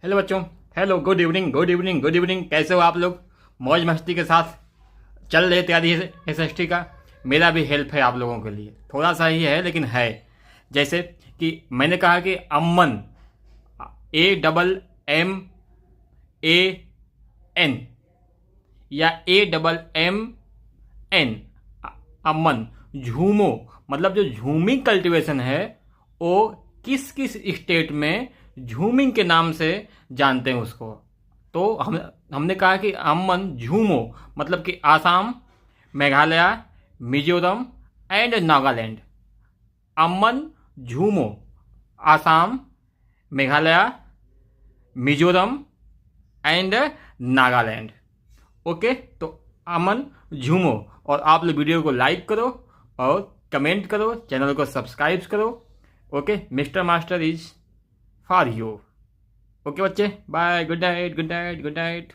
Hello बच्चों। Hello, good evening good evening good evening. कैसे हो आप लोग? मौज मस्ती के साथ चल रहे तैयारी एसएसटी का। मेरा भी हेल्प है आप लोगों के लिए, थोड़ा सा ही है लेकिन है। जैसे कि मैंने कहा कि अमन, AMMAN या AMMN, अमन। झूमो मतलब जो झूमिंग कल्टीवेशन है वो किस किस स्टेट में झूमिंग के नाम से जानते हैं उसको। तो हमने कहा कि अमन झूमो मतलब कि आसाम, मेघालय, मिजोरम एंड नागालैंड। अमन झूमो आसाम, मेघालय, मिजोरम एंड नागालैंड। ओके, तो अमन झूमो। और आप लोग वीडियो को लाइक करो और कमेंट करो, चैनल को सब्सक्राइब करो। Okay, mister master is for you. Okay बच्चे, bye, good night good night good night.